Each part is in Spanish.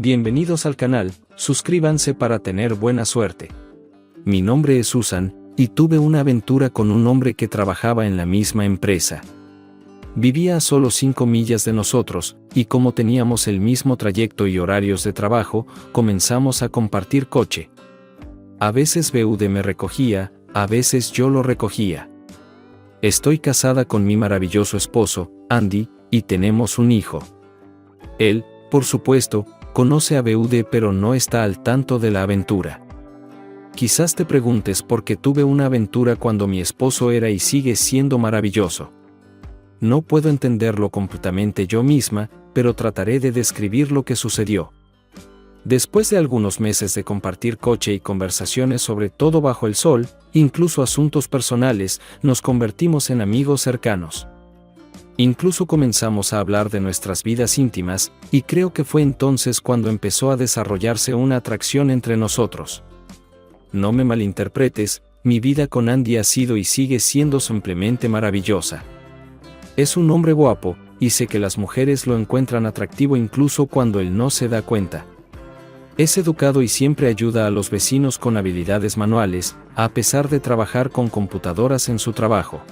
Bienvenidos al canal, suscríbanse para tener buena suerte. Mi nombre es Susan, y tuve una aventura con un hombre que trabajaba en la misma empresa. Vivía a solo 5 millas de nosotros, y como teníamos el mismo trayecto y horarios de trabajo, comenzamos a compartir coche. A veces BUD me recogía, a veces yo lo recogía. Estoy casada con mi maravilloso esposo, Andy, y tenemos un hijo. Él, por supuesto, conoce a BUD pero no está al tanto de la aventura. Quizás te preguntes por qué tuve una aventura cuando mi esposo era y sigue siendo maravilloso. No puedo entenderlo completamente yo misma, pero trataré de describir lo que sucedió. Después de algunos meses de compartir coche y conversaciones sobre todo bajo el sol, incluso asuntos personales, nos convertimos en amigos cercanos. Incluso comenzamos a hablar de nuestras vidas íntimas, y creo que fue entonces cuando empezó a desarrollarse una atracción entre nosotros. No me malinterpretes, mi vida con Andy ha sido y sigue siendo simplemente maravillosa. Es un hombre guapo, y sé que las mujeres lo encuentran atractivo incluso cuando él no se da cuenta. Es educado y siempre ayuda a los vecinos con habilidades manuales, a pesar de trabajar con computadoras en su trabajo.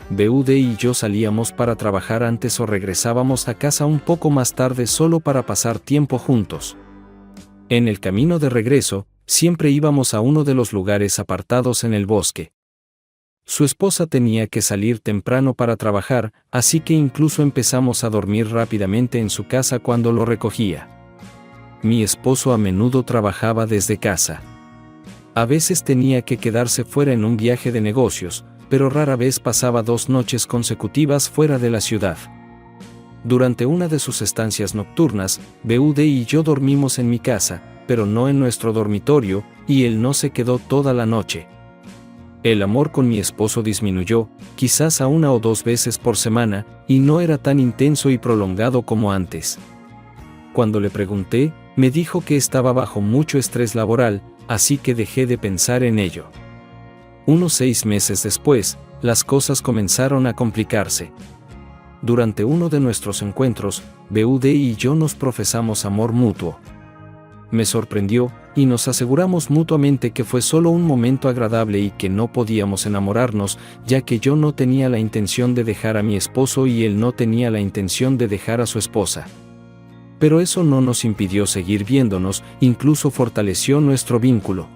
BUD y yo salíamos para trabajar antes o regresábamos a casa un poco más tarde solo para pasar tiempo juntos. En el camino de regreso, siempre íbamos a uno de los lugares apartados en el bosque. Su esposa tenía que salir temprano para trabajar, así que incluso empezamos a dormir rápidamente en su casa cuando lo recogía. Mi esposo a menudo trabajaba desde casa. A veces tenía que quedarse fuera en un viaje de negocios, pero rara vez pasaba 2 noches consecutivas fuera de la ciudad. Durante una de sus estancias nocturnas, BUD y yo dormimos en mi casa, pero no en nuestro dormitorio, y él no se quedó toda la noche. El amor con mi esposo disminuyó, quizás a 1 o 2 veces por semana, y no era tan intenso y prolongado como antes. Cuando le pregunté, me dijo que estaba bajo mucho estrés laboral, así que dejé de pensar en ello. Unos 6 meses después, las cosas comenzaron a complicarse. Durante uno de nuestros encuentros, BUD y yo nos profesamos amor mutuo. Me sorprendió, y nos aseguramos mutuamente que fue solo un momento agradable y que no podíamos enamorarnos, ya que yo no tenía la intención de dejar a mi esposo y él no tenía la intención de dejar a su esposa. Pero eso no nos impidió seguir viéndonos, incluso fortaleció nuestro vínculo.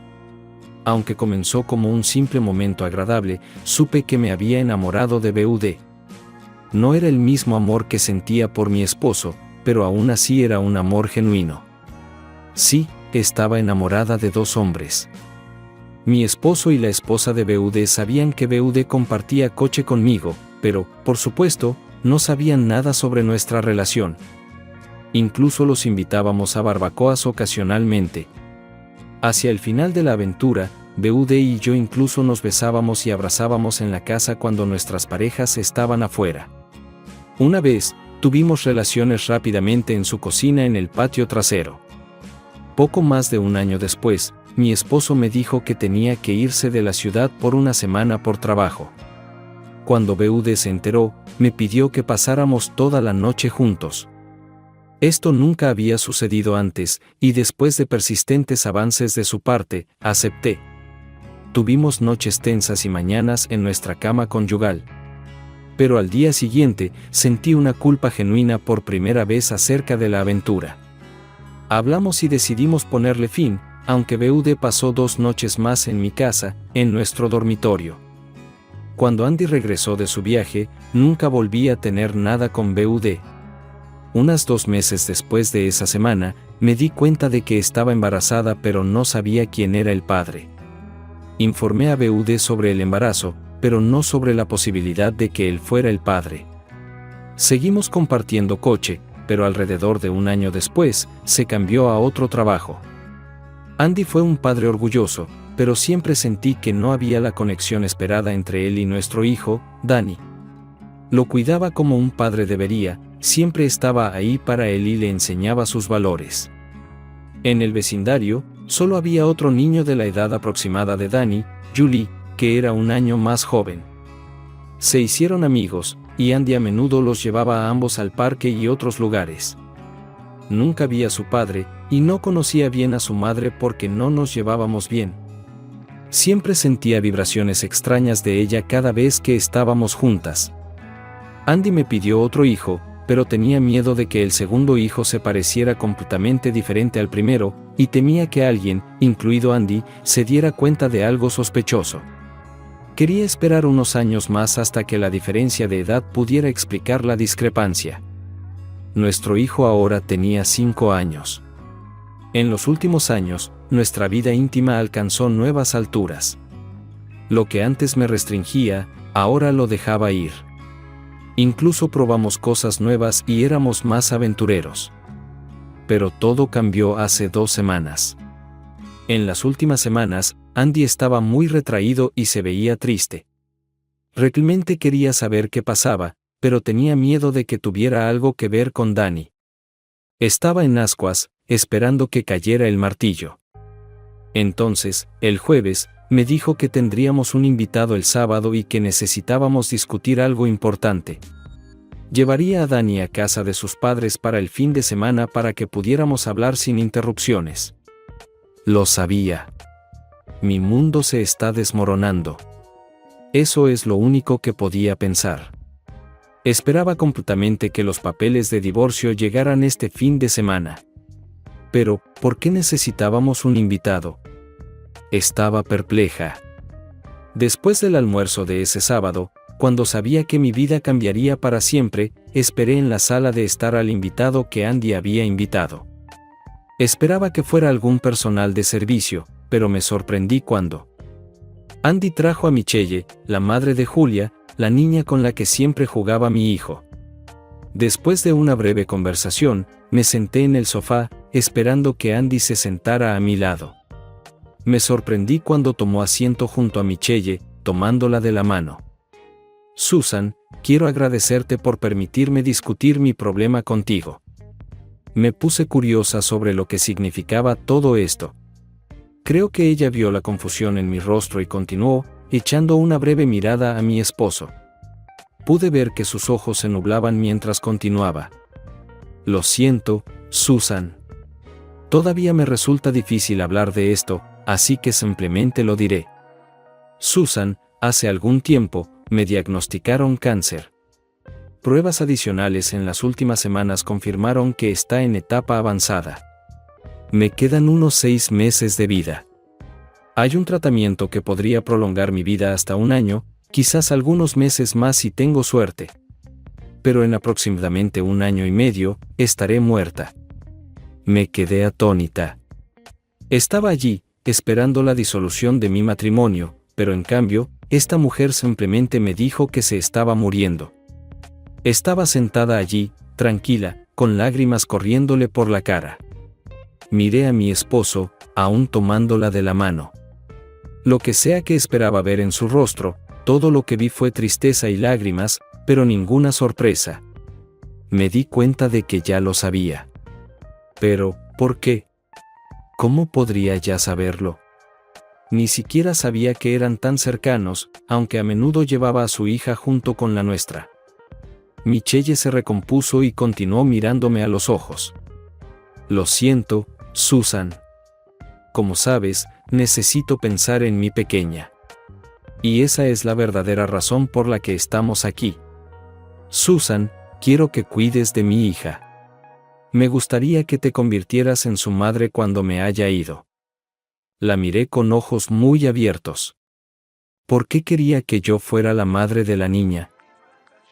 Aunque comenzó como un simple momento agradable, supe que me había enamorado de BUD. No era el mismo amor que sentía por mi esposo, pero aún así era un amor genuino. Sí, estaba enamorada de 2 hombres. Mi esposo y la esposa de BUD sabían que BUD compartía coche conmigo, pero, por supuesto, no sabían nada sobre nuestra relación. Incluso los invitábamos a barbacoas ocasionalmente. Hacia el final de la aventura, BUD y yo incluso nos besábamos y abrazábamos en la casa cuando nuestras parejas estaban afuera. Una vez, tuvimos relaciones rápidamente en su cocina en el patio trasero. Poco más de 1 año después, mi esposo me dijo que tenía que irse de la ciudad por 1 semana por trabajo. Cuando BUD se enteró, me pidió que pasáramos toda la noche juntos. Esto nunca había sucedido antes, y después de persistentes avances de su parte, acepté. Tuvimos noches tensas y mañanas en nuestra cama conyugal. Pero al día siguiente, sentí una culpa genuina por primera vez acerca de la aventura. Hablamos y decidimos ponerle fin, aunque BUD pasó 2 noches más en mi casa, en nuestro dormitorio. Cuando Andy regresó de su viaje, nunca volví a tener nada con BUD. Unos 2 meses después de esa semana, me di cuenta de que estaba embarazada pero no sabía quién era el padre. Informé a BUD sobre el embarazo, pero no sobre la posibilidad de que él fuera el padre. Seguimos compartiendo coche, pero alrededor de 1 año después, se cambió a otro trabajo. Andy fue un padre orgulloso, pero siempre sentí que no había la conexión esperada entre él y nuestro hijo, Danny. Lo cuidaba como un padre debería, siempre estaba ahí para él y le enseñaba sus valores. En el vecindario, solo había otro niño de la edad aproximada de Danny, Julie, que era 1 año más joven. Se hicieron amigos, y Andy a menudo los llevaba a ambos al parque y otros lugares. Nunca vi a su padre, y no conocía bien a su madre porque no nos llevábamos bien. Siempre sentía vibraciones extrañas de ella cada vez que estábamos juntas. Andy me pidió otro hijo, pero tenía miedo de que el segundo hijo se pareciera completamente diferente al primero, y temía que alguien, incluido Andy, se diera cuenta de algo sospechoso. Quería esperar unos años más hasta que la diferencia de edad pudiera explicar la discrepancia. Nuestro hijo ahora tenía 5 años. En los últimos años, nuestra vida íntima alcanzó nuevas alturas. Lo que antes me restringía, ahora lo dejaba ir. Incluso probamos cosas nuevas y éramos más aventureros. Pero todo cambió hace 2 semanas. En las últimas semanas, Andy estaba muy retraído y se veía triste. Realmente quería saber qué pasaba, pero tenía miedo de que tuviera algo que ver con Danny. Estaba en ascuas, esperando que cayera el martillo. Entonces, el jueves, me dijo que tendríamos un invitado el sábado y que necesitábamos discutir algo importante. Llevaría a Danny a casa de sus padres para el fin de semana para que pudiéramos hablar sin interrupciones. Lo sabía. Mi mundo se está desmoronando. Eso es lo único que podía pensar. Esperaba completamente que los papeles de divorcio llegaran este fin de semana. Pero, ¿por qué necesitábamos un invitado? Estaba perpleja. Después del almuerzo de ese sábado, cuando sabía que mi vida cambiaría para siempre, esperé en la sala de estar al invitado que Andy había invitado. Esperaba que fuera algún personal de servicio, pero me sorprendí cuando Andy trajo a Michelle, la madre de Julia, la niña con la que siempre jugaba mi hijo. Después de una breve conversación, me senté en el sofá, esperando que Andy se sentara a mi lado. Me sorprendí cuando tomó asiento junto a Michelle, tomándola de la mano. Susan, quiero agradecerte por permitirme discutir mi problema contigo. Me puse curiosa sobre lo que significaba todo esto. Creo que ella vio la confusión en mi rostro y continuó, echando una breve mirada a mi esposo. Pude ver que sus ojos se nublaban mientras continuaba. Lo siento, Susan. Todavía me resulta difícil hablar de esto, así que simplemente lo diré. Susan, hace algún tiempo, me diagnosticaron cáncer. Pruebas adicionales en las últimas semanas confirmaron que está en etapa avanzada. Me quedan unos 6 meses de vida. Hay un tratamiento que podría prolongar mi vida hasta 1 año, quizás algunos meses más si tengo suerte. Pero en aproximadamente 1 año y medio, estaré muerta. Me quedé atónita. Estaba allí, esperando la disolución de mi matrimonio, pero en cambio, esta mujer simplemente me dijo que se estaba muriendo. Estaba sentada allí, tranquila, con lágrimas corriéndole por la cara. Miré a mi esposo, aún tomándola de la mano. Lo que sea que esperaba ver en su rostro, todo lo que vi fue tristeza y lágrimas, pero ninguna sorpresa. Me di cuenta de que ya lo sabía. Pero, ¿por qué? ¿Cómo podría ya saberlo? Ni siquiera sabía que eran tan cercanos, aunque a menudo llevaba a su hija junto con la nuestra. Michelle se recompuso y continuó mirándome a los ojos. Lo siento, Susan. Como sabes, necesito pensar en mi pequeña. Y esa es la verdadera razón por la que estamos aquí. Susan, quiero que cuides de mi hija. Me gustaría que te convirtieras en su madre cuando me haya ido. La miré con ojos muy abiertos. ¿Por qué quería que yo fuera la madre de la niña?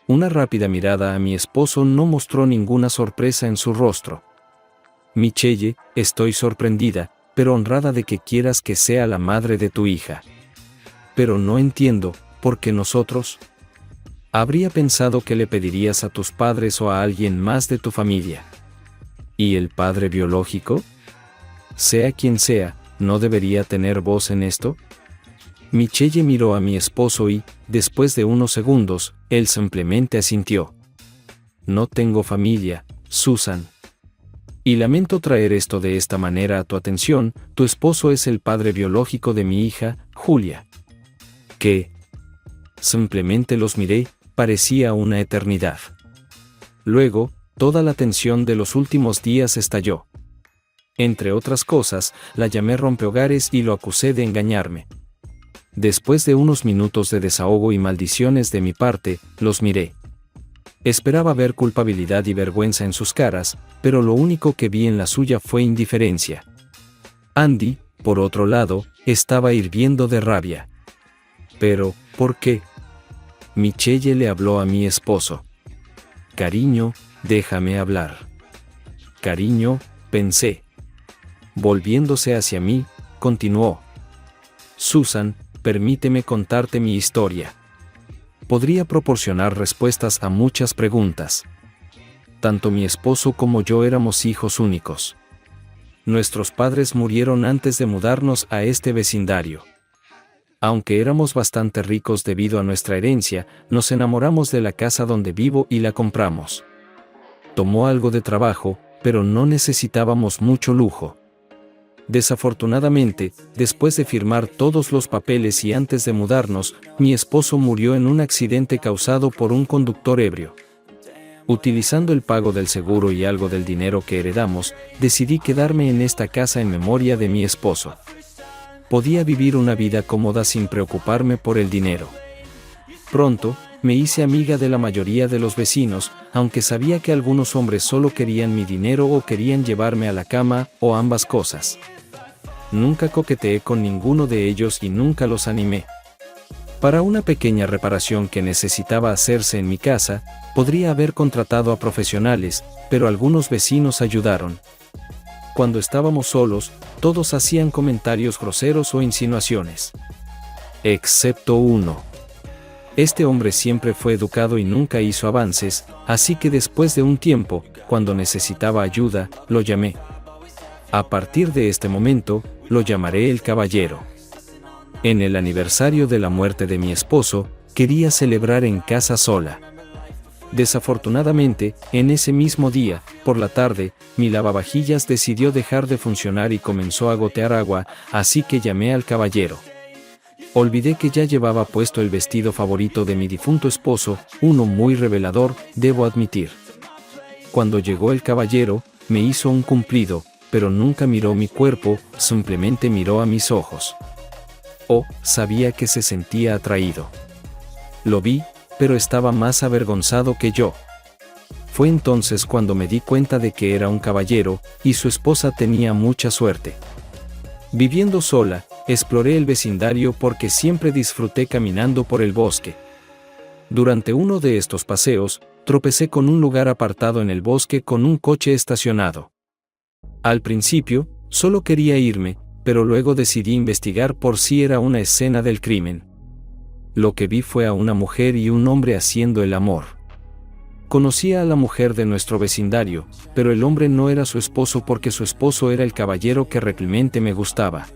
Una rápida mirada a mi esposo no mostró ninguna sorpresa en su rostro. Michelle, estoy sorprendida, pero honrada de que quieras que sea la madre de tu hija. Pero no entiendo, ¿por qué nosotros? Habría pensado que le pedirías a tus padres o a alguien más de tu familia. ¿Y el padre biológico? Sea quien sea, ¿no debería tener voz en esto? Michelle miró a mi esposo y, después de unos segundos, él simplemente asintió. No tengo familia, Susan. Y lamento traer esto de esta manera a tu atención, tu esposo es el padre biológico de mi hija, Julia. ¿Qué? Simplemente los miré, parecía una eternidad. Luego, toda la tensión de los últimos días estalló. Entre otras cosas, la llamé rompehogares y lo acusé de engañarme. Después de unos minutos de desahogo y maldiciones de mi parte, los miré. Esperaba ver culpabilidad y vergüenza en sus caras, pero lo único que vi en la suya fue indiferencia. Andy, por otro lado, estaba hirviendo de rabia. Pero, ¿por qué? Michelle le habló a mi esposo. Cariño, déjame hablar. Cariño, pensé. Volviéndose hacia mí, continuó. Susan, permíteme contarte mi historia. Podría proporcionar respuestas a muchas preguntas. Tanto mi esposo como yo éramos hijos únicos. Nuestros padres murieron antes de mudarnos a este vecindario. Aunque éramos bastante ricos debido a nuestra herencia, nos enamoramos de la casa donde vivo y la compramos. Tomó algo de trabajo, pero no necesitábamos mucho lujo. Desafortunadamente, después de firmar todos los papeles y antes de mudarnos, mi esposo murió en un accidente causado por un conductor ebrio. Utilizando el pago del seguro y algo del dinero que heredamos, decidí quedarme en esta casa en memoria de mi esposo. Podía vivir una vida cómoda sin preocuparme por el dinero. Pronto, me hice amiga de la mayoría de los vecinos, aunque sabía que algunos hombres solo querían mi dinero o querían llevarme a la cama, o ambas cosas. Nunca coqueteé con ninguno de ellos y nunca los animé. Para una pequeña reparación que necesitaba hacerse en mi casa, podría haber contratado a profesionales, pero algunos vecinos ayudaron. Cuando estábamos solos, todos hacían comentarios groseros o insinuaciones. Excepto uno. Este hombre siempre fue educado y nunca hizo avances, así que después de un tiempo, cuando necesitaba ayuda, lo llamé. A partir de este momento, lo llamaré el caballero. En el aniversario de la muerte de mi esposo, quería celebrar en casa sola. Desafortunadamente, en ese mismo día, por la tarde, mi lavavajillas decidió dejar de funcionar y comenzó a gotear agua, así que llamé al caballero. Olvidé que ya llevaba puesto el vestido favorito de mi difunto esposo, uno muy revelador, debo admitir. Cuando llegó el caballero, me hizo un cumplido, pero nunca miró mi cuerpo, simplemente miró a mis ojos. Oh, sabía que se sentía atraído. Lo vi, pero estaba más avergonzado que yo. Fue entonces cuando me di cuenta de que era un caballero, y su esposa tenía mucha suerte. Viviendo sola, exploré el vecindario porque siempre disfruté caminando por el bosque. Durante uno de estos paseos, tropecé con un lugar apartado en el bosque con un coche estacionado. Al principio, solo quería irme, pero luego decidí investigar por si era una escena del crimen. Lo que vi fue a una mujer y un hombre haciendo el amor. Conocía a la mujer de nuestro vecindario, pero el hombre no era su esposo porque su esposo era el caballero que realmente me gustaba.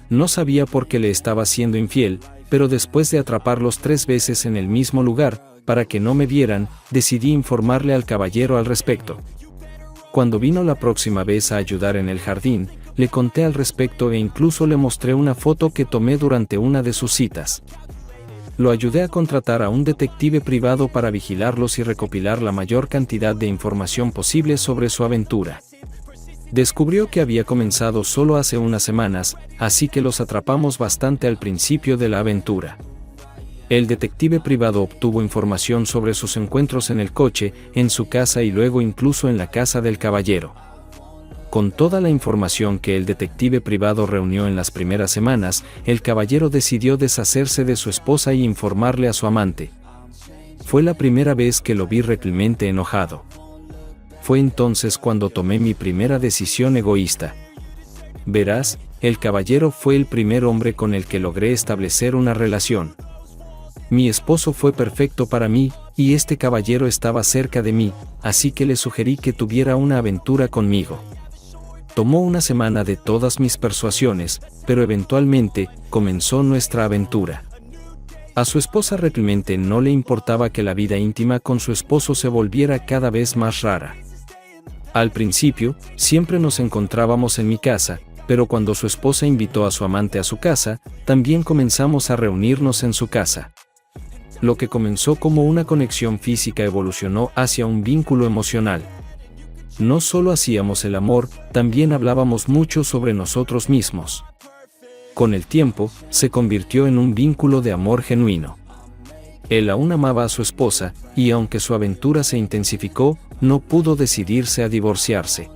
No sabía por qué le estaba siendo infiel, pero después de atraparlos 3 veces en el mismo lugar, para que no me vieran, decidí informarle al caballero al respecto. Cuando vino la próxima vez a ayudar en el jardín, le conté al respecto e incluso le mostré una foto que tomé durante una de sus citas. Lo ayudé a contratar a un detective privado para vigilarlos y recopilar la mayor cantidad de información posible sobre su aventura. Descubrió que había comenzado solo hace unas semanas, así que los atrapamos bastante al principio de la aventura. El detective privado obtuvo información sobre sus encuentros en el coche, en su casa y luego incluso en la casa del caballero. Con toda la información que el detective privado reunió en las primeras semanas, el caballero decidió deshacerse de su esposa y informarle a su amante. Fue la primera vez que lo vi realmente enojado. Fue entonces cuando tomé mi primera decisión egoísta. Verás, el caballero fue el primer hombre con el que logré establecer una relación. Mi esposo fue perfecto para mí, y este caballero estaba cerca de mí, así que le sugerí que tuviera una aventura conmigo. Tomó una semana de todas mis persuasiones, pero eventualmente, comenzó nuestra aventura. A su esposa realmente no le importaba que la vida íntima con su esposo se volviera cada vez más rara. Al principio, siempre nos encontrábamos en mi casa, pero cuando su esposa invitó a su amante a su casa, también comenzamos a reunirnos en su casa. Lo que comenzó como una conexión física evolucionó hacia un vínculo emocional. No solo hacíamos el amor, también hablábamos mucho sobre nosotros mismos. Con el tiempo, se convirtió en un vínculo de amor genuino. Él aún amaba a su esposa, y aunque su aventura se intensificó, no pudo decidirse a divorciarse.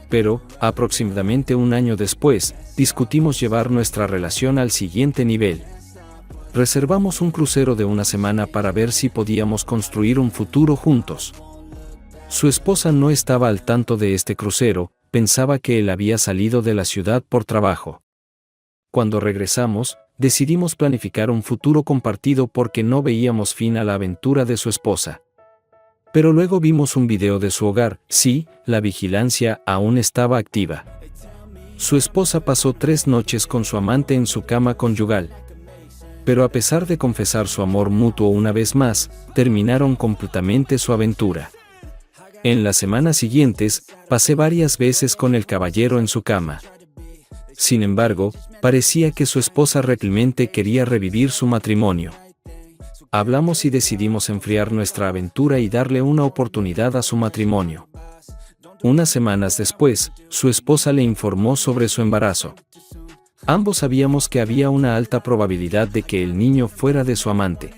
Pero, aproximadamente un año después, discutimos llevar nuestra relación al siguiente nivel. Reservamos un crucero de una semana para ver si podíamos construir un futuro juntos. Su esposa no estaba al tanto de este crucero, pensaba que él había salido de la ciudad por trabajo. Cuando regresamos, decidimos planificar un futuro compartido porque no veíamos fin a la aventura de su esposa. Pero luego vimos un video de su hogar, sí, la vigilancia aún estaba activa. Su esposa pasó 3 noches con su amante en su cama conyugal. Pero a pesar de confesar su amor mutuo una vez más, terminaron completamente su aventura. En las semanas siguientes, pasé varias veces con el caballero en su cama. Sin embargo, parecía que su esposa realmente quería revivir su matrimonio. Hablamos y decidimos enfriar nuestra aventura y darle una oportunidad a su matrimonio. Unas semanas después, su esposa le informó sobre su embarazo. Ambos sabíamos que había una alta probabilidad de que el niño fuera de su amante.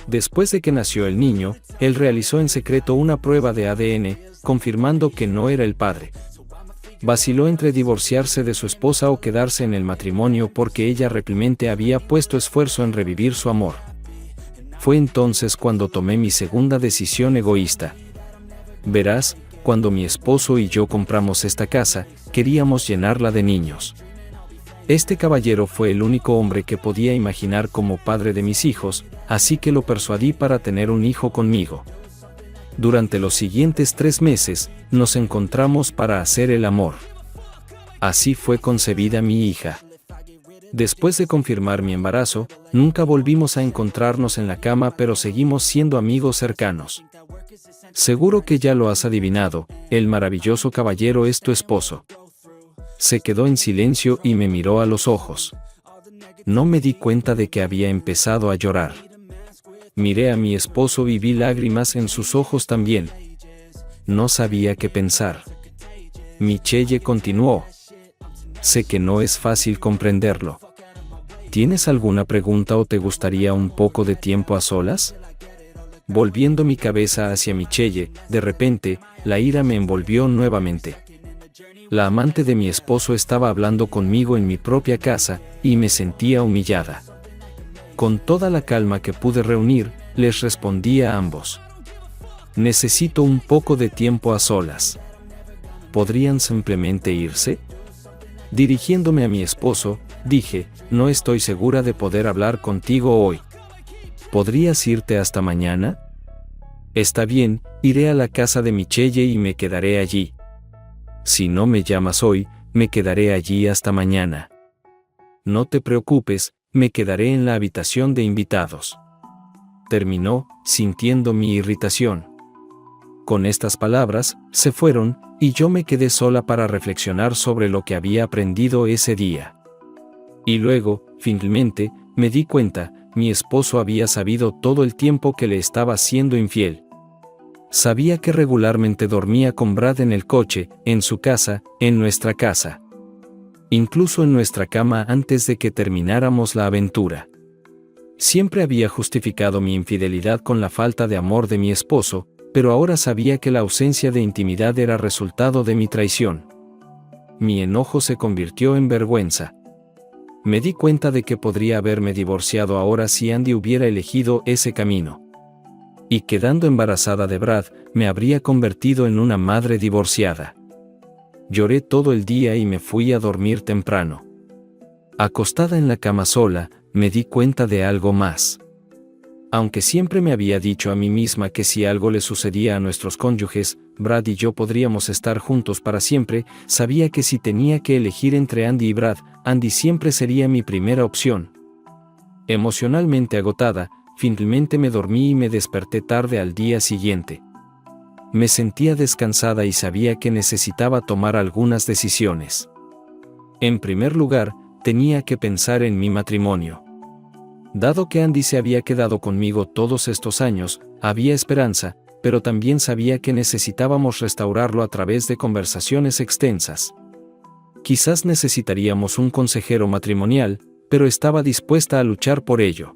Después de que nació el niño, él realizó en secreto una prueba de ADN, confirmando que no era el padre. Vaciló entre divorciarse de su esposa o quedarse en el matrimonio porque ella realmente había puesto esfuerzo en revivir su amor. Fue entonces cuando tomé mi segunda decisión egoísta. Verás, cuando mi esposo y yo compramos esta casa, queríamos llenarla de niños. Este caballero fue el único hombre que podía imaginar como padre de mis hijos, así que lo persuadí para tener un hijo conmigo. Durante los siguientes 3 meses, nos encontramos para hacer el amor. Así fue concebida mi hija. Después de confirmar mi embarazo, nunca volvimos a encontrarnos en la cama, pero seguimos siendo amigos cercanos. Seguro que ya lo has adivinado, el maravilloso caballero es tu esposo. Se quedó en silencio y me miró a los ojos. No me di cuenta de que había empezado a llorar. Miré a mi esposo y vi lágrimas en sus ojos también. No sabía qué pensar. Michelle continuó. Sé que no es fácil comprenderlo. ¿Tienes alguna pregunta o te gustaría un poco de tiempo a solas? Volviendo mi cabeza hacia Michelle, de repente, la ira me envolvió nuevamente. La amante de mi esposo estaba hablando conmigo en mi propia casa, y me sentía humillada. Con toda la calma que pude reunir, les respondí a ambos. Necesito un poco de tiempo a solas. ¿Podrían simplemente irse? Dirigiéndome a mi esposo, dije, no estoy segura de poder hablar contigo hoy. ¿Podrías irte hasta mañana? Está bien, iré a la casa de Michelle y me quedaré allí. Si no me llamas hoy, me quedaré allí hasta mañana. No te preocupes, me quedaré en la habitación de invitados. Terminó, sintiendo mi irritación. Con estas palabras, se fueron, y yo me quedé sola para reflexionar sobre lo que había aprendido ese día. Y luego, finalmente, me di cuenta, mi esposo había sabido todo el tiempo que le estaba siendo infiel. Sabía que regularmente dormía con Brad en el coche, en su casa, en nuestra casa. Incluso en nuestra cama antes de que termináramos la aventura. Siempre había justificado mi infidelidad con la falta de amor de mi esposo, pero ahora sabía que la ausencia de intimidad era resultado de mi traición. Mi enojo se convirtió en vergüenza. Me di cuenta de que podría haberme divorciado ahora si Andy hubiera elegido ese camino. Y quedando embarazada de Brad, me habría convertido en una madre divorciada. Lloré todo el día y me fui a dormir temprano. Acostada en la cama sola, me di cuenta de algo más. Aunque siempre me había dicho a mí misma que si algo le sucedía a nuestros cónyuges, Brad y yo podríamos estar juntos para siempre, sabía que si tenía que elegir entre Andy y Brad, Andy siempre sería mi primera opción. Emocionalmente agotada, finalmente me dormí y me desperté tarde al día siguiente. Me sentía descansada y sabía que necesitaba tomar algunas decisiones. En primer lugar, tenía que pensar en mi matrimonio. Dado que Andy se había quedado conmigo todos estos años, había esperanza, pero también sabía que necesitábamos restaurarlo a través de conversaciones extensas. Quizás necesitaríamos un consejero matrimonial, pero estaba dispuesta a luchar por ello.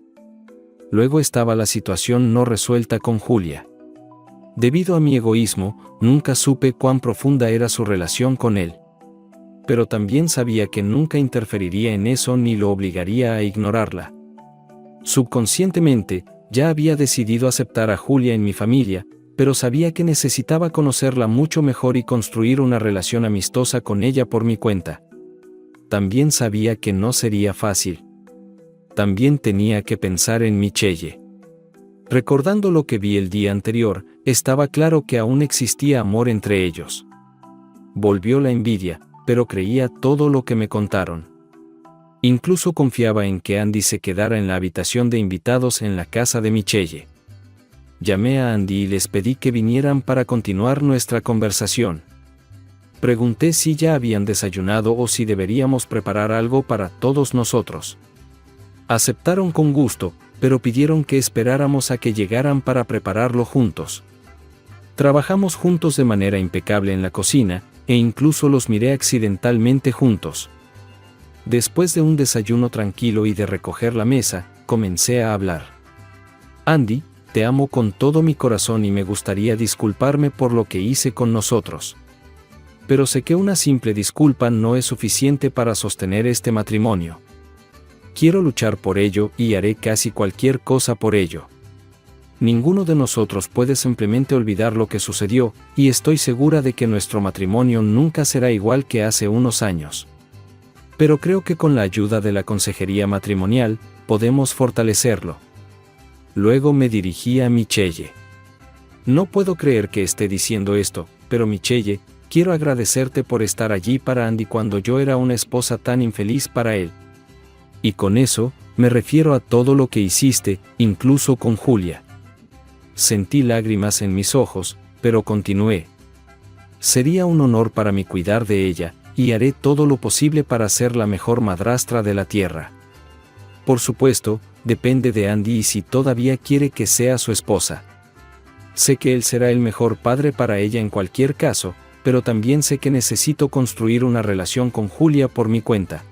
Luego estaba la situación no resuelta con Julia. Debido a mi egoísmo, nunca supe cuán profunda era su relación con él. Pero también sabía que nunca interferiría en eso ni lo obligaría a ignorarla. Subconscientemente, ya había decidido aceptar a Julia en mi familia, pero sabía que necesitaba conocerla mucho mejor y construir una relación amistosa con ella por mi cuenta. También sabía que no sería fácil. También tenía que pensar en Michelle. Recordando lo que vi el día anterior, estaba claro que aún existía amor entre ellos. Volvió la envidia, pero creía todo lo que me contaron. Incluso confiaba en que Andy se quedara en la habitación de invitados en la casa de Michelle. Llamé a Andy y les pedí que vinieran para continuar nuestra conversación. Pregunté si ya habían desayunado o si deberíamos preparar algo para todos nosotros. Aceptaron con gusto, pero pidieron que esperáramos a que llegaran para prepararlo juntos. Trabajamos juntos de manera impecable en la cocina, e incluso los miré accidentalmente juntos. Después de un desayuno tranquilo y de recoger la mesa, comencé a hablar. Andy, te amo con todo mi corazón y me gustaría disculparme por lo que hice con nosotros. Pero sé que una simple disculpa no es suficiente para sostener este matrimonio. Quiero luchar por ello y haré casi cualquier cosa por ello. Ninguno de nosotros puede simplemente olvidar lo que sucedió, y estoy segura de que nuestro matrimonio nunca será igual que hace unos años. Pero creo que con la ayuda de la consejería matrimonial, podemos fortalecerlo. Luego me dirigí a Michelle. No puedo creer que esté diciendo esto, pero Michelle, quiero agradecerte por estar allí para Andy cuando yo era una esposa tan infeliz para él. Y con eso, me refiero a todo lo que hiciste, incluso con Julia. Sentí lágrimas en mis ojos, pero continué. Sería un honor para mí cuidar de ella, y haré todo lo posible para ser la mejor madrastra de la tierra. Por supuesto, depende de Andy y si todavía quiere que sea su esposa. Sé que él será el mejor padre para ella en cualquier caso, pero también sé que necesito construir una relación con Julia por mi cuenta.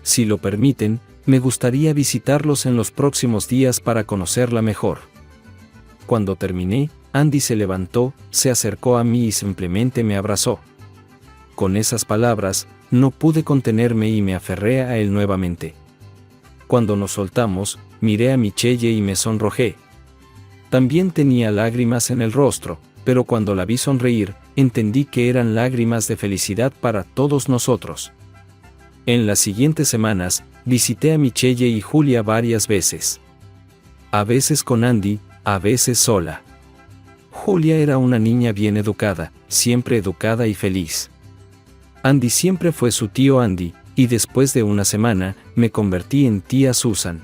Si lo permiten, me gustaría visitarlos en los próximos días para conocerla mejor. Cuando terminé, Andy se levantó, se acercó a mí y simplemente me abrazó. Con esas palabras, no pude contenerme y me aferré a él nuevamente. Cuando nos soltamos, miré a Michelle y me sonrojé. También tenía lágrimas en el rostro, pero cuando la vi sonreír, entendí que eran lágrimas de felicidad para todos nosotros. En las siguientes semanas, visité a Michelle y Julia varias veces. A veces con Andy, a veces sola. Julia era una niña bien educada, siempre educada y feliz. Andy siempre fue su tío Andy, y después de una semana, me convertí en tía Susan.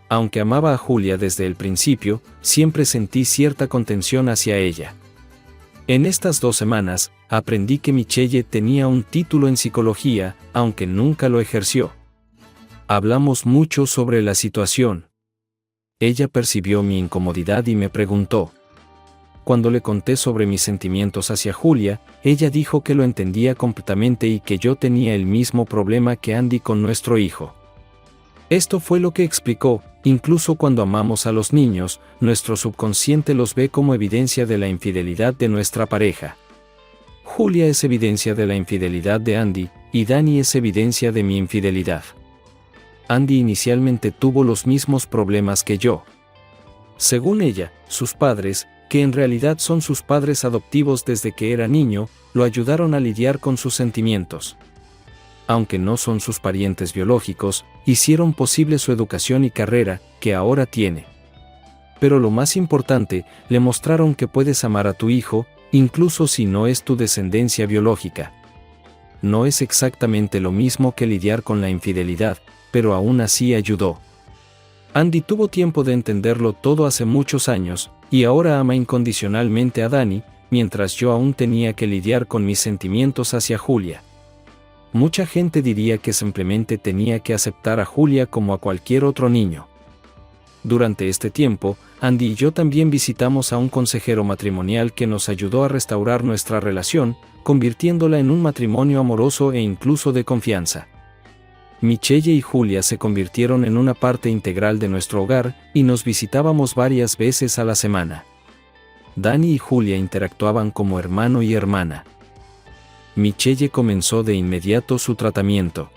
Aunque amaba a Julia desde el principio, siempre sentí cierta contención hacia ella. En estas 2 semanas, aprendí que Michelle tenía un título en psicología, aunque nunca lo ejerció. Hablamos mucho sobre la situación. Ella percibió mi incomodidad y me preguntó. Cuando le conté sobre mis sentimientos hacia Julia, ella dijo que lo entendía completamente y que yo tenía el mismo problema que Andy con nuestro hijo. Esto fue lo que explicó, incluso cuando amamos a los niños, nuestro subconsciente los ve como evidencia de la infidelidad de nuestra pareja. Julia es evidencia de la infidelidad de Andy, y Danny es evidencia de mi infidelidad. Andy inicialmente tuvo los mismos problemas que yo. Según ella, sus padres, que en realidad son sus padres adoptivos desde que era niño, lo ayudaron a lidiar con sus sentimientos. Aunque no son sus parientes biológicos, hicieron posible su educación y carrera, que ahora tiene. Pero lo más importante, le mostraron que puedes amar a tu hijo, incluso si no es tu descendencia biológica. No es exactamente lo mismo que lidiar con la infidelidad, pero aún así ayudó. Andy tuvo tiempo de entenderlo todo hace muchos años, y ahora ama incondicionalmente a Danny, mientras yo aún tenía que lidiar con mis sentimientos hacia Julia. Mucha gente diría que simplemente tenía que aceptar a Julia como a cualquier otro niño. Durante este tiempo, Andy y yo también visitamos a un consejero matrimonial que nos ayudó a restaurar nuestra relación, convirtiéndola en un matrimonio amoroso e incluso de confianza. Michelle y Julia se convirtieron en una parte integral de nuestro hogar y nos visitábamos varias veces a la semana. Dani y Julia interactuaban como hermano y hermana. Michelle comenzó de inmediato su tratamiento.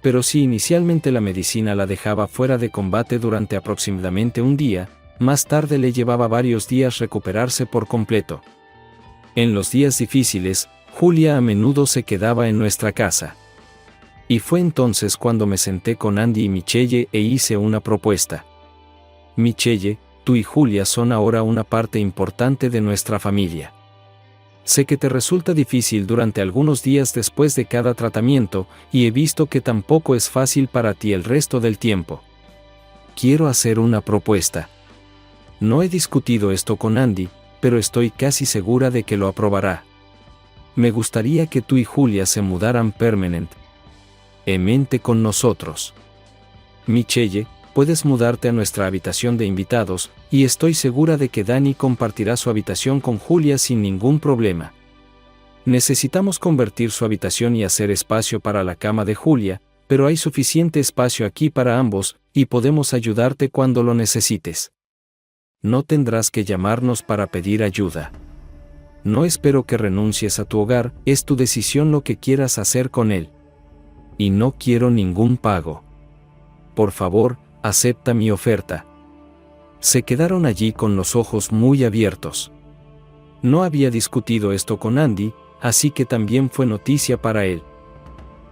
Pero si inicialmente la medicina la dejaba fuera de combate durante aproximadamente un día, más tarde le llevaba varios días recuperarse por completo. En los días difíciles, Julia a menudo se quedaba en nuestra casa. Y fue entonces cuando me senté con Andy y Michelle e hice una propuesta. Michelle, tú y Julia son ahora una parte importante de nuestra familia. Sé que te resulta difícil durante algunos días después de cada tratamiento, y he visto que tampoco es fácil para ti el resto del tiempo. Quiero hacer una propuesta. No he discutido esto con Andy, pero estoy casi segura de que lo aprobará. Me gustaría que tú y Julia se mudaran permanentemente con nosotros. Michelle, puedes mudarte a nuestra habitación de invitados, y estoy segura de que Dani compartirá su habitación con Julia sin ningún problema. Necesitamos convertir su habitación y hacer espacio para la cama de Julia, pero hay suficiente espacio aquí para ambos, y podemos ayudarte cuando lo necesites. No tendrás que llamarnos para pedir ayuda. No espero que renuncies a tu hogar, es tu decisión lo que quieras hacer con él. Y no quiero ningún pago. Por favor, acepta mi oferta. Se quedaron allí con los ojos muy abiertos. No había discutido esto con Andy, así que también fue noticia para él.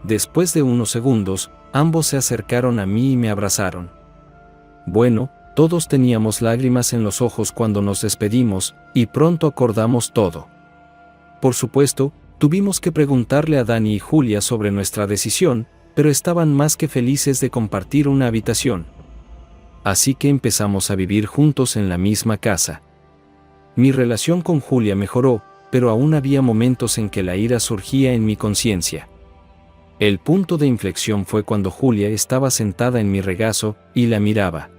Después de unos segundos, ambos se acercaron a mí y me abrazaron. Bueno, todos teníamos lágrimas en los ojos cuando nos despedimos, y pronto acordamos todo. Por supuesto, tuvimos que preguntarle a Dani y Julia sobre nuestra decisión, pero estaban más que felices de compartir una habitación. Así que empezamos a vivir juntos en la misma casa. Mi relación con Julia mejoró, pero aún había momentos en que la ira surgía en mi conciencia. El punto de inflexión fue cuando Julia estaba sentada en mi regazo y la miraba.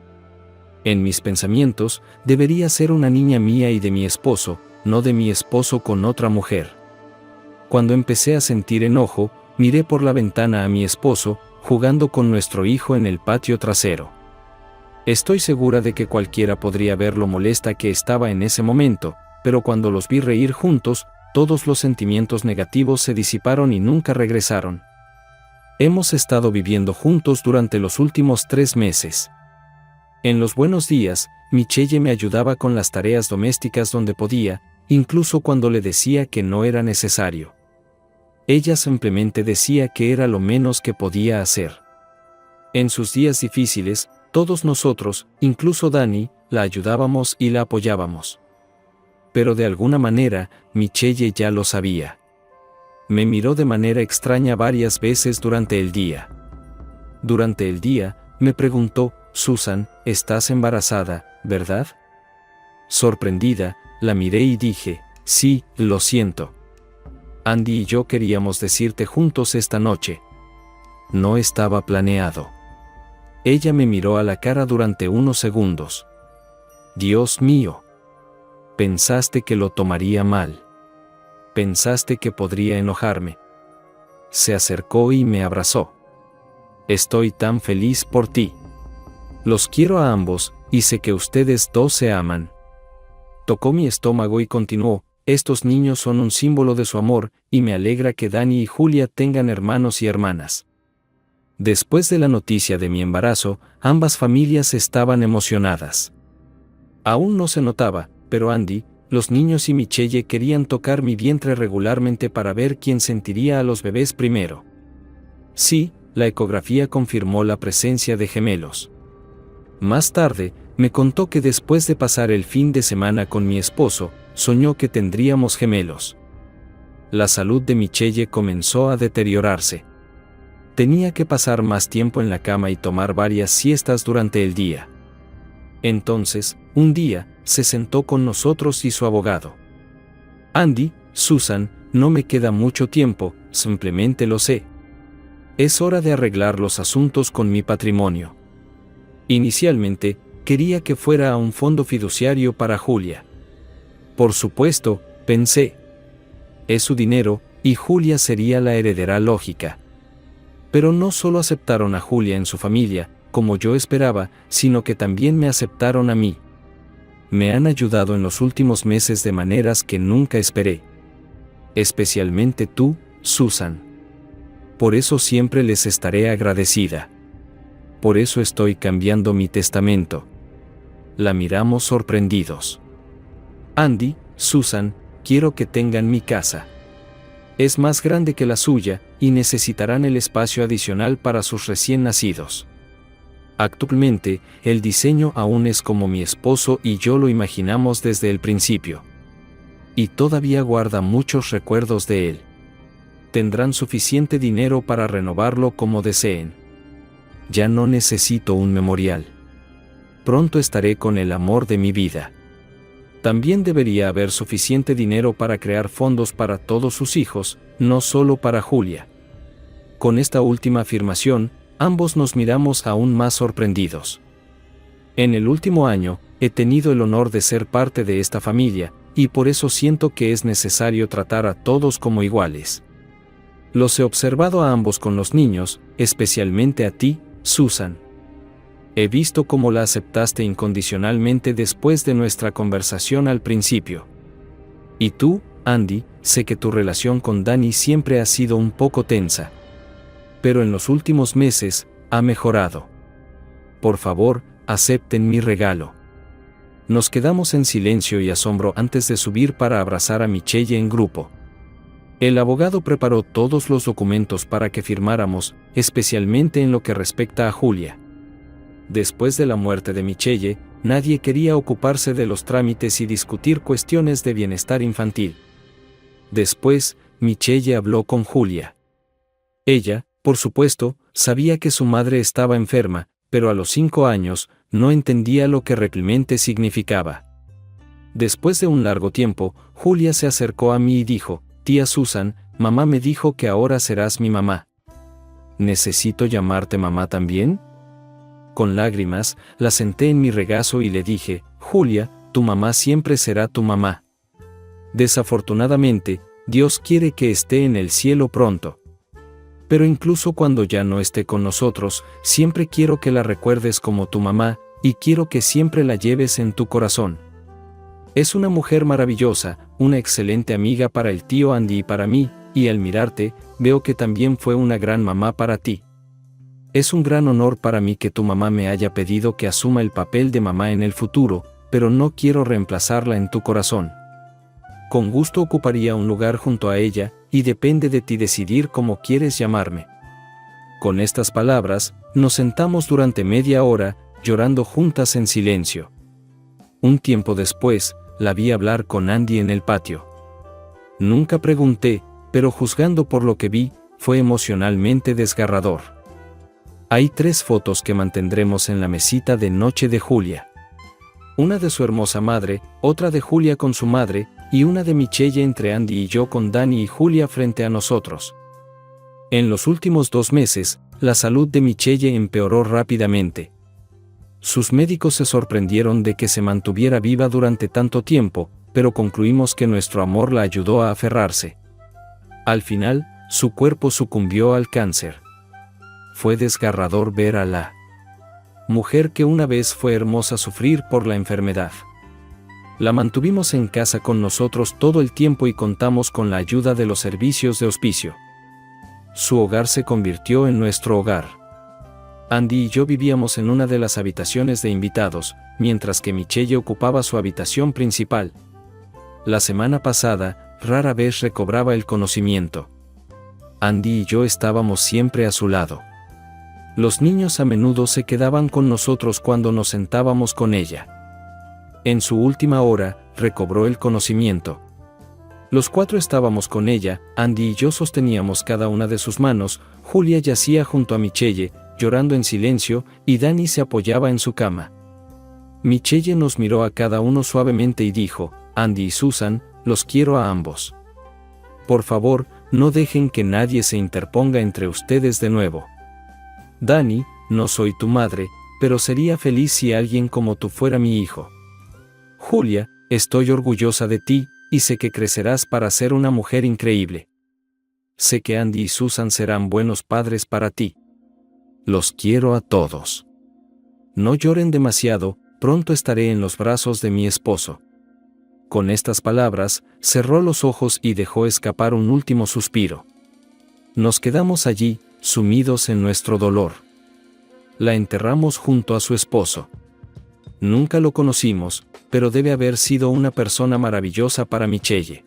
En mis pensamientos, debería ser una niña mía y de mi esposo, no de mi esposo con otra mujer. Cuando empecé a sentir enojo, miré por la ventana a mi esposo, jugando con nuestro hijo en el patio trasero. Estoy segura de que cualquiera podría ver lo molesta que estaba en ese momento, pero cuando los vi reír juntos, todos los sentimientos negativos se disiparon y nunca regresaron. Hemos estado viviendo juntos durante los últimos 3 meses. En los buenos días, Michelle me ayudaba con las tareas domésticas donde podía, incluso cuando le decía que no era necesario. Ella simplemente decía que era lo menos que podía hacer. En sus días difíciles, todos nosotros, incluso Dani, la ayudábamos y la apoyábamos. Pero de alguna manera, Michelle ya lo sabía. Me miró de manera extraña varias veces durante el día. Durante el día, me preguntó, Susan, estás embarazada, ¿verdad? Sorprendida, la miré y dije, sí, lo siento. Andy y yo queríamos decirte juntos esta noche. No estaba planeado. Ella me miró a la cara durante unos segundos. Dios mío. Pensaste que lo tomaría mal. Pensaste que podría enojarme. Se acercó y me abrazó. Estoy tan feliz por ti. Los quiero a ambos, y sé que ustedes dos se aman. Tocó mi estómago y continuó, estos niños son un símbolo de su amor, y me alegra que Dani y Julia tengan hermanos y hermanas. Después de la noticia de mi embarazo, ambas familias estaban emocionadas. Aún no se notaba, pero Andy, los niños y Michelle querían tocar mi vientre regularmente para ver quién sentiría a los bebés primero. Sí, la ecografía confirmó la presencia de gemelos. Más tarde, me contó que después de pasar el fin de semana con mi esposo, soñó que tendríamos gemelos. La salud de Michelle comenzó a deteriorarse. Tenía que pasar más tiempo en la cama y tomar varias siestas durante el día. Entonces, un día, se sentó con nosotros y su abogado. Andy, Susan, no me queda mucho tiempo, simplemente lo sé. Es hora de arreglar los asuntos con mi patrimonio. Inicialmente, quería que fuera a un fondo fiduciario para Julia. Por supuesto, pensé. Es su dinero, y Julia sería la heredera lógica. Pero no solo aceptaron a Julia en su familia, como yo esperaba, sino que también me aceptaron a mí. Me han ayudado en los últimos meses de maneras que nunca esperé. Especialmente tú, Susan. Por eso siempre les estaré agradecida. Por eso estoy cambiando mi testamento. La miramos sorprendidos. Andy, Susan, quiero que tengan mi casa. Es más grande que la suya, y necesitarán el espacio adicional para sus recién nacidos. Actualmente, el diseño aún es como mi esposo y yo lo imaginamos desde el principio. Y todavía guarda muchos recuerdos de él. Tendrán suficiente dinero para renovarlo como deseen. Ya no necesito un memorial. Pronto estaré con el amor de mi vida. También debería haber suficiente dinero para crear fondos para todos sus hijos, no solo para Julia. Con esta última afirmación, ambos nos miramos aún más sorprendidos. En el último año, he tenido el honor de ser parte de esta familia, y por eso siento que es necesario tratar a todos como iguales. Los he observado a ambos con los niños, especialmente a ti, Susan. He visto cómo la aceptaste incondicionalmente después de nuestra conversación al principio. Y tú, Andy, sé que tu relación con Danny siempre ha sido un poco tensa. Pero en los últimos meses, ha mejorado. Por favor, acepten mi regalo. Nos quedamos en silencio y asombro antes de subir para abrazar a Michelle en grupo. El abogado preparó todos los documentos para que firmáramos, especialmente en lo que respecta a Julia. Después de la muerte de Michelle, nadie quería ocuparse de los trámites y discutir cuestiones de bienestar infantil. Después, Michelle habló con Julia. Ella, por supuesto, sabía que su madre estaba enferma, pero a los 5 años, no entendía lo que realmente significaba. Después de un largo tiempo, Julia se acercó a mí y dijo: «Tía Susan, mamá me dijo que ahora serás mi mamá». «¿Necesito llamarte mamá también?». Con lágrimas, la senté en mi regazo y le dije: «Julia, tu mamá siempre será tu mamá. Desafortunadamente, Dios quiere que esté en el cielo pronto. Pero incluso cuando ya no esté con nosotros, siempre quiero que la recuerdes como tu mamá, y quiero que siempre la lleves en tu corazón. Es una mujer maravillosa, una excelente amiga para el tío Andy y para mí, y al mirarte, veo que también fue una gran mamá para ti. Es un gran honor para mí que tu mamá me haya pedido que asuma el papel de mamá en el futuro, pero no quiero reemplazarla en tu corazón. Con gusto ocuparía un lugar junto a ella, y depende de ti decidir cómo quieres llamarme». Con estas palabras, nos sentamos durante media hora, llorando juntas en silencio. Un tiempo después, la vi hablar con Andy en el patio. Nunca pregunté, pero juzgando por lo que vi, fue emocionalmente desgarrador. Hay 3 fotos que mantendremos en la mesita de noche de Julia. Una de su hermosa madre, otra de Julia con su madre, y una de Michelle entre Andy y yo con Danny y Julia frente a nosotros. En los últimos 2 meses, la salud de Michelle empeoró rápidamente. Sus médicos se sorprendieron de que se mantuviera viva durante tanto tiempo, pero concluimos que nuestro amor la ayudó a aferrarse. Al final, su cuerpo sucumbió al cáncer. Fue desgarrador ver a la mujer que una vez fue hermosa sufrir por la enfermedad. La mantuvimos en casa con nosotros todo el tiempo y contamos con la ayuda de los servicios de hospicio. Su hogar se convirtió en nuestro hogar. Andy y yo vivíamos en una de las habitaciones de invitados, mientras que Michelle ocupaba su habitación principal. La semana pasada, rara vez recobraba el conocimiento. Andy y yo estábamos siempre a su lado. Los niños a menudo se quedaban con nosotros cuando nos sentábamos con ella. En su última hora, recobró el conocimiento. Los 4 estábamos con ella, Andy y yo sosteníamos cada una de sus manos, Julia yacía junto a Michelle, llorando en silencio, y Danny se apoyaba en su cama. Michelle nos miró a cada uno suavemente y dijo: «Andy y Susan, los quiero a ambos. Por favor, No dejen que nadie se interponga entre ustedes de nuevo. Dani, no soy tu madre, pero sería feliz si alguien como tú fuera mi hijo. Julia, estoy orgullosa de ti, y sé que crecerás para ser una mujer increíble. Sé que Andy y Susan serán buenos padres para ti. Los quiero a todos. No lloren demasiado, pronto estaré en los brazos de mi esposo. Con estas palabras, cerró los ojos y dejó escapar un último suspiro. Nos quedamos allí, sumidos en nuestro dolor. La enterramos junto a su esposo. Nunca lo conocimos, pero debe haber sido una persona maravillosa para Michelle.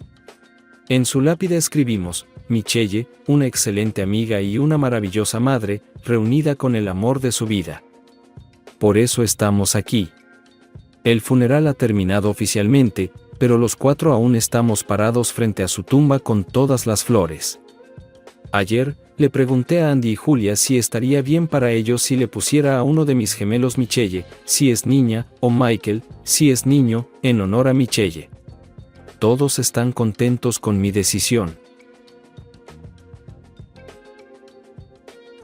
En su lápida escribimos, Michelle, una excelente amiga y una maravillosa madre, reunida con el amor de su vida. Por eso estamos aquí. El funeral ha terminado oficialmente, pero los 4 aún estamos parados frente a su tumba con todas las flores. Ayer, le pregunté a Andy y Julia si estaría bien para ellos si le pusiera a uno de mis gemelos Michelle, si es niña, o Michael, si es niño, en honor a Michelle. Todos están contentos con mi decisión.